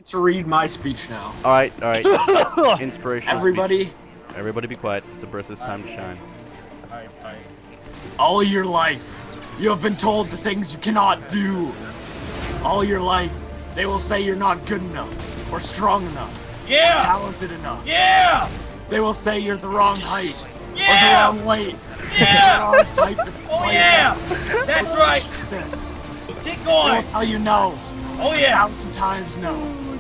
To read my speech now. All right. Inspirational. Everybody, speech. Everybody be quiet. It's Abrissa's time to shine. all your life, you have been told the things you cannot do. All your life, they will say you're not good enough, or strong enough, or talented enough. Yeah! They will say you're the wrong height, Yeah! or the wrong weight, Yeah! or the wrong type to play Oh yeah! this, That's right! this. Keep They will going! tell you no, Oh yeah! 1,000 times no.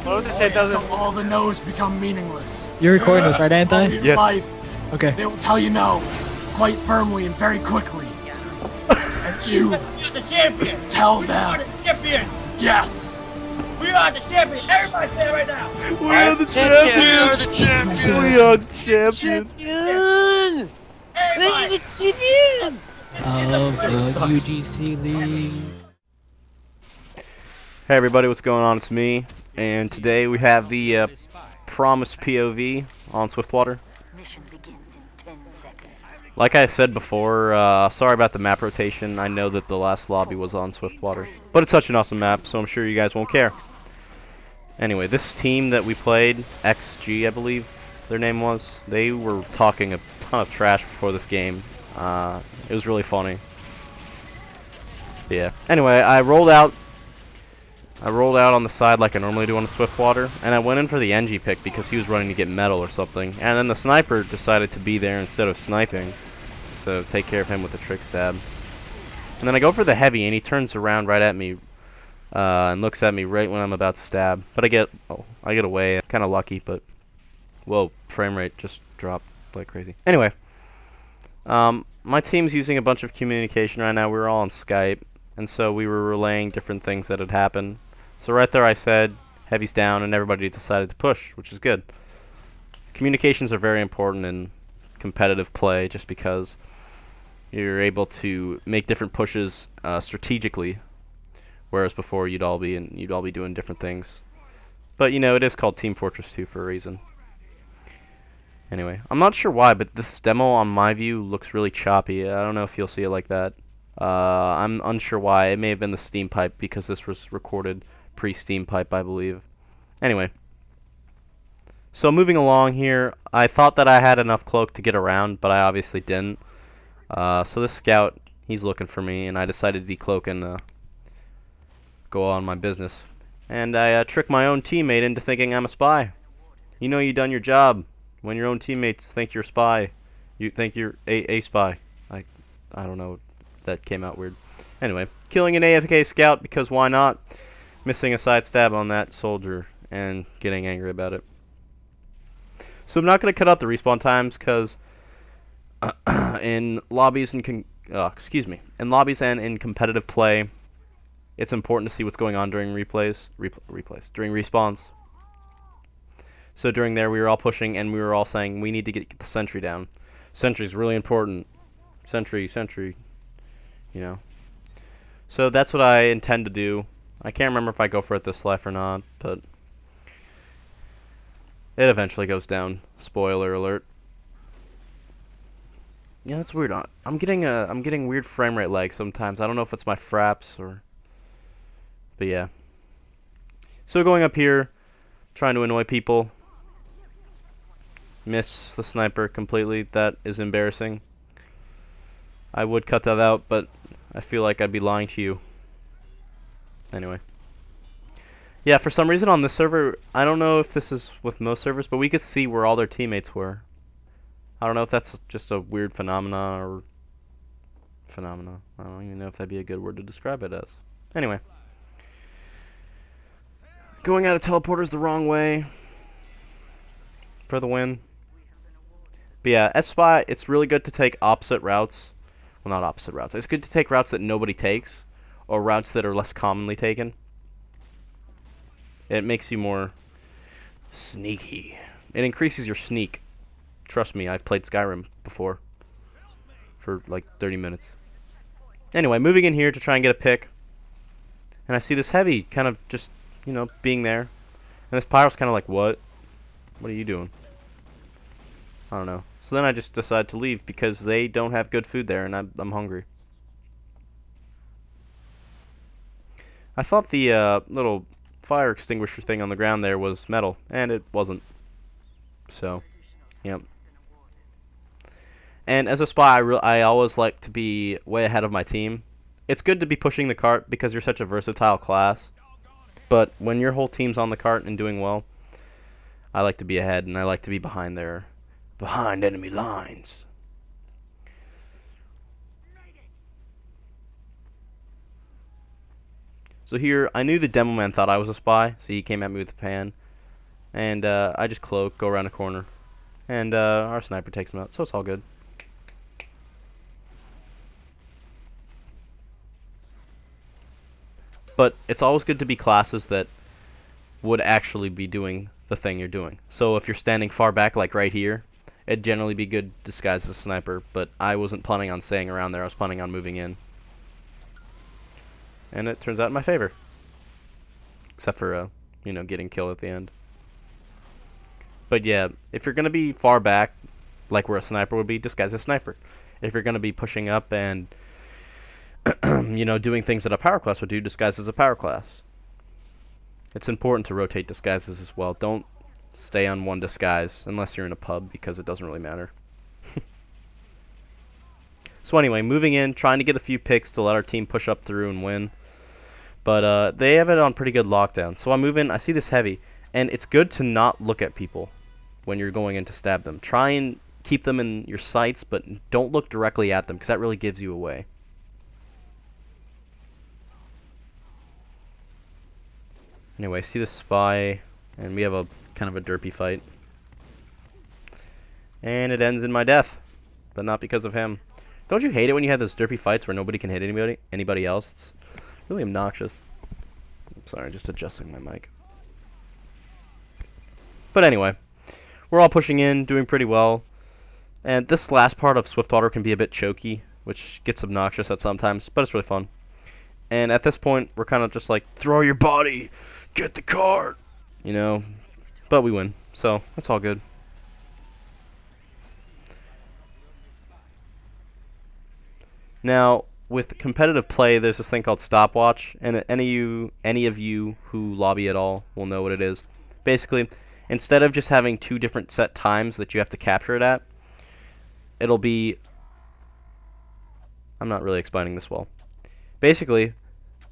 What would they say Until all the no's become meaningless. You're recording this, right, All Anti? your Yes. life, Okay. they will tell you no, quite firmly and very quickly. And you You're the champion! tell We are them, the champion! yes. We are the champion! Everybody say it right now! We are the champions. We are the champions. We are the champions. Everybody! Of the UGC League. Hey everybody, what's going on? It's me, and today we have the promised POV on Swiftwater. Mission begins in 10 seconds. Like I said before, sorry about the map rotation. I know that the last lobby was on Swiftwater, but it's such an awesome map, so I'm sure you guys won't care. Anyway, this team that we played, XG I believe their name was, they were talking a ton of trash before this game. It was really funny. Yeah. Anyway, I rolled out on the side like I normally do on the Swiftwater, and I went in for the NG pick because he was running to get metal or something, and then the sniper decided to be there instead of sniping, so take care of him with a trick stab. And then I go for the heavy, and he turns around right at me and looks at me right when I'm about to stab, but I get away. Kind of lucky, but whoa, frame rate just dropped like crazy. Anyway, my team's using a bunch of communication right now. We're all on Skype, and so we were relaying different things that had happened. So right there I said, heavy's down, and everybody decided to push, which is good. Communications are very important in competitive play just because you're able to make different pushes strategically, whereas before you'd all be doing different things. But you know, it is called Team Fortress 2 for a reason. Anyway, I'm not sure why, but this demo on my view looks really choppy. I don't know if you'll see it like that. I'm unsure why. It may have been the Steam pipe because this was recorded pre-Steam pipe, I believe. Anyway, so moving along here, I thought that I had enough cloak to get around, but I obviously didn't. So this scout, he's looking for me, and I decided to decloak and go on my business. And I tricked my own teammate into thinking I'm a spy. You know you done your job when your own teammates think you're a spy. You think you're a spy. I don't know. That came out weird. Anyway, killing an AFK scout because why not? Missing a side stab on that soldier and getting angry about it. So I'm not going to cut out the respawn times because in lobbies and in lobbies and in competitive play, it's important to see what's going on during during respawns. So during there, we were all pushing and we were all saying we need to get the sentry down. Sentry's really important. Sentry. You know. So that's what I intend to do. I can't remember if I go for it this life or not, but it eventually goes down. Spoiler alert. Yeah, that's weird. I'm getting weird frame rate lag sometimes. I don't know if it's my fraps or, but yeah. So going up here, trying to annoy people. Miss the sniper completely. That is embarrassing. I would cut that out, but I feel like I'd be lying to you. Anyway. Yeah, for some reason on this server, I don't know if this is with most servers, but we could see where all their teammates were. I don't know if that's just a weird phenomena or... I don't even know if that'd be a good word to describe it as. Anyway. Going out of teleporters the wrong way. For the win. But yeah, S-Spy, it's really good to take opposite routes. Well, not opposite routes. It's good to take routes that nobody takes, or routes that are less commonly taken. It makes you more sneaky. It increases your sneak. Trust me, I've played Skyrim before for like 30 minutes. Anyway, moving in here to try and get a pick. And I see this heavy kind of just, you know, being there. And this pyro's kind of like, what? What are you doing? I don't know. So then I just decided to leave because they don't have good food there, and I'm hungry. I thought the little fire extinguisher thing on the ground there was metal, and it wasn't. So, yep. And as a spy, I always like to be way ahead of my team. It's good to be pushing the cart because you're such a versatile class. But when your whole team's on the cart and doing well, I like to be ahead, and I like to be behind enemy lines. So here, I knew the demo man thought I was a spy, so he came at me with a pan. And I just cloak, go around a corner. And our sniper takes him out, so it's all good. But it's always good to be classes that would actually be doing the thing you're doing. So if you're standing far back, like right here, it'd generally be good disguised as a sniper, but I wasn't planning on staying around there, I was planning on moving in. And it turns out in my favor. Except for, you know, getting killed at the end. But yeah, if you're going to be far back, like where a sniper would be, disguise as a sniper. If you're going to be pushing up and, you know, doing things that a power class would do, disguise as a power class. It's important to rotate disguises as well. Don't stay on one disguise unless you're in a pub, because it doesn't really matter. So anyway, moving in, trying to get a few picks to let our team push up through and win. But they have it on pretty good lockdown. So I move in, I see this heavy, and it's good to not look at people when you're going in to stab them. Try and keep them in your sights, but don't look directly at them, because that really gives you away. Anyway, see the spy, and we have a kind of a derpy fight. And it ends in my death, but not because of him. Don't you hate it when you have those derpy fights where nobody can hit anybody else? It's really obnoxious. I'm sorry, just adjusting my mic. But anyway, we're all pushing in, doing pretty well. And this last part of Swiftwater can be a bit choky, which gets obnoxious at sometimes, but it's really fun. And at this point, we're kind of just like, throw your body, get the cart, you know. But we win, so that's all good. Now, with competitive play, there's this thing called stopwatch, and any of you who lobby at all will know what it is. Basically, instead of just having two different set times that you have to capture it at, it'll be... I'm not really explaining this well. Basically,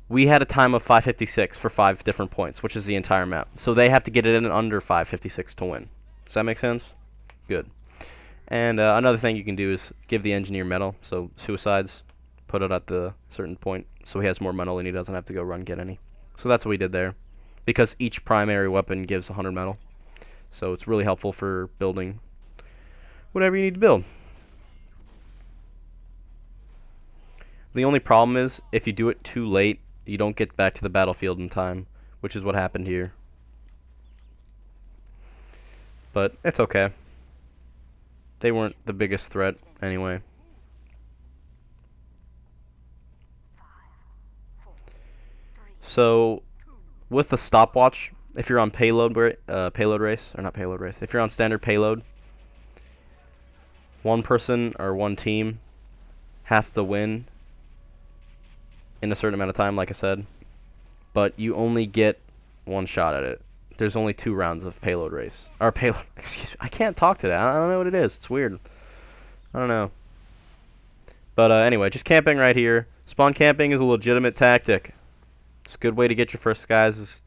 we had a time of 5:56 for 5 different points, which is the entire map. So they have to get it in under 5:56 to win. Does that make sense? Good. And another thing you can do is give the engineer metal. So suicides, put it at the certain point, so he has more metal and he doesn't have to go run get any. So that's what we did there, because each primary weapon gives 100 metal. So it's really helpful for building whatever you need to build. The only problem is, if you do it too late, you don't get back to the battlefield in time, which is what happened here. But it's okay. They weren't the biggest threat anyway. So, with the stopwatch, if you're on payload race, if you're on standard payload, one person or one team have to win in a certain amount of time, like I said, but you only get one shot at it. There's only 2 rounds of payload race. Or payload, excuse me, I can't talk today. I don't know what it is. It's weird. I don't know. But anyway, just camping right here. Spawn camping is a legitimate tactic. It's a good way to get your first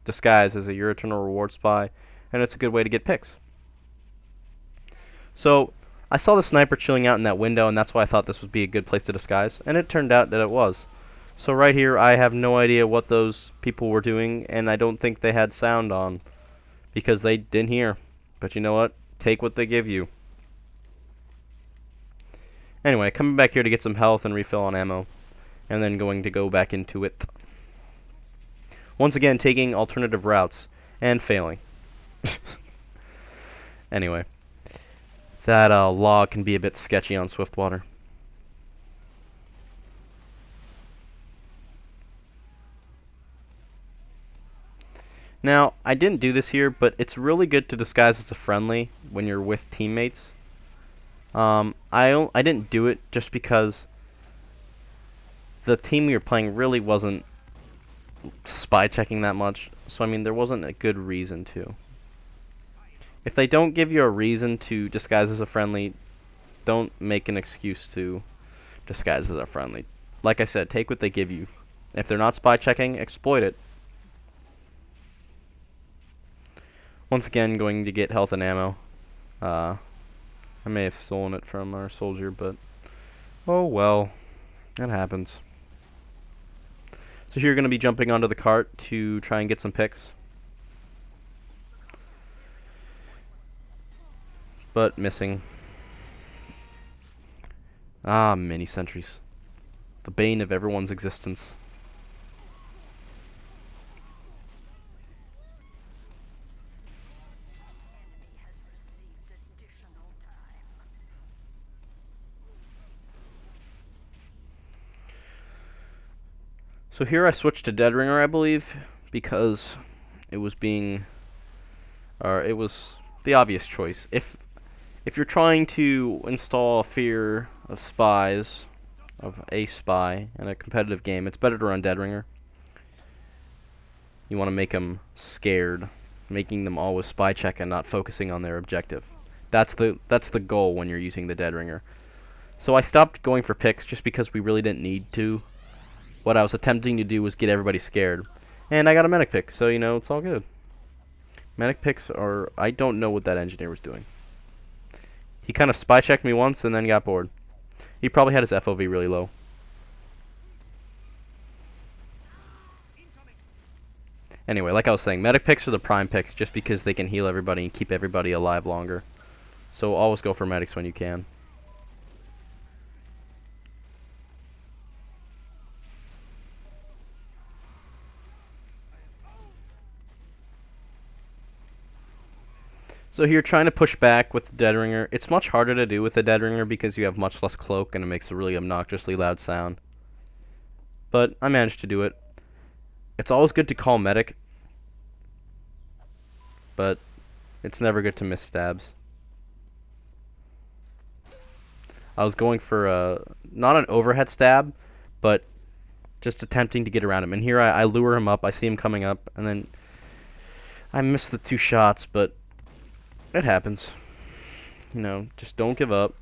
disguise as a Your Eternal Reward spy, and it's a good way to get picks. So, I saw the sniper chilling out in that window, and that's why I thought this would be a good place to disguise, and it turned out that it was. So right here, I have no idea what those people were doing, and I don't think they had sound on, because they didn't hear. But you know what? Take what they give you. Anyway, coming back here to get some health and refill on ammo, and then going to go back into it. Once again, taking alternative routes, and failing. Anyway, that log can be a bit sketchy on Swiftwater. Now, I didn't do this here, but it's really good to disguise as a friendly when you're with teammates. I didn't do it just because the team we were playing really wasn't spy checking that much. So I mean, there wasn't a good reason to. If they don't give you a reason to disguise as a friendly, don't make an excuse to disguise as a friendly. Like I said, take what they give you. If they're not spy checking, exploit it. Once again, going to get health and ammo. I may have stolen it from our soldier, but oh well, that happens. So here you're going to be jumping onto the cart to try and get some picks. But missing. Ah, mini sentries. The bane of everyone's existence. So here I switched to Dead Ringer, I believe, because it was being, it was the obvious choice. If you're trying to install a fear of spies, of a spy in a competitive game, it's better to run Dead Ringer. You want to make them scared, making them always spy check and not focusing on their objective. That's the goal when you're using the Dead Ringer. So I stopped going for picks just because we really didn't need to. What I was attempting to do was get everybody scared. And I got a medic pick, so, you know, it's all good. Medic picks are... I don't know what that engineer was doing. He kind of spy checked me once and then got bored. He probably had his FOV really low. Anyway, like I was saying, medic picks are the prime picks just because they can heal everybody and keep everybody alive longer. So always go for medics when you can. So here, trying to push back with the Dead Ringer. It's much harder to do with the Dead Ringer because you have much less cloak and it makes a really obnoxiously loud sound. But I managed to do it. It's always good to call medic, but it's never good to miss stabs. I was going for not an overhead stab, but just attempting to get around him. And here I lure him up. I see him coming up, and then I miss the 2 shots, but it happens. You know, just don't give up.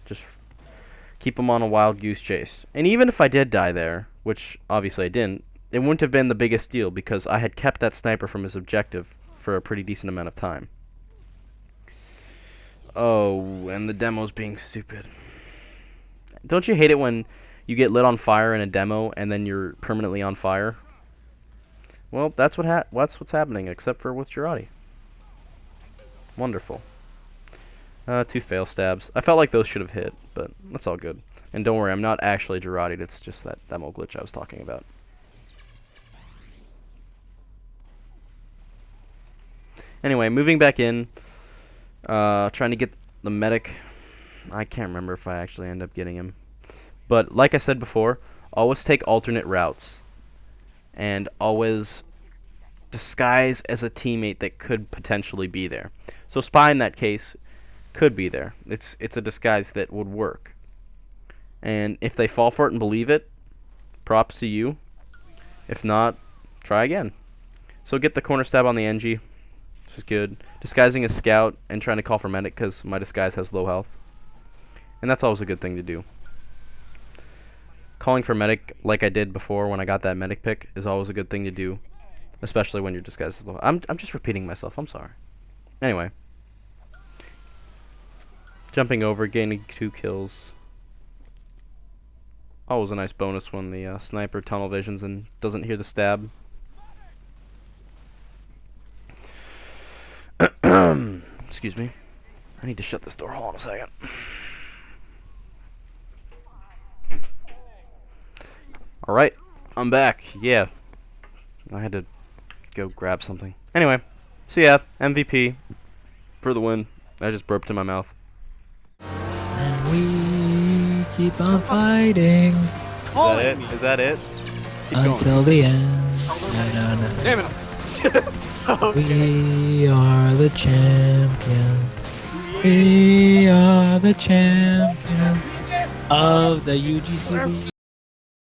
Just keep them on a wild goose chase. And even if I did die there, which obviously I didn't, it wouldn't have been the biggest deal because I had kept that sniper from his objective for a pretty decent amount of time. Oh, and the demo's being stupid. Don't you hate it when you get lit on fire in a demo and then you're permanently on fire? Well, that's what's happening, except for with Girardi. Wonderful. 2 fail stabs. I felt like those should have hit, but that's all good. And don't worry, I'm not actually Girardi'd, it's just that demo glitch I was talking about. Anyway, moving back in, trying to get the medic. I can't remember if I actually end up getting him. But like I said before, always take alternate routes. And always disguise as a teammate that could potentially be there. So spy in that case could be there. It's a disguise that would work. And if they fall for it and believe it, props to you. If not, try again. So get the corner stab on the NG. This is good. Disguising as scout and trying to call for medic because my disguise has low health. And that's always a good thing to do. Calling for medic like I did before when I got that medic pick is always a good thing to do. Especially when your disguise is low. I'm just repeating myself. I'm sorry. Anyway. Jumping over, gaining 2 kills. Always a nice bonus when the sniper tunnel visions and doesn't hear the stab. Excuse me. I need to shut this door. Hold on a second. Alright. I'm back. Yeah. I had to go grab something. Anyway, so yeah, MVP for the win. I just burped in my mouth. And we keep on fighting Is that it? Keep until the end. No. Damn it. We are the champions. We are the champions of the UGCB.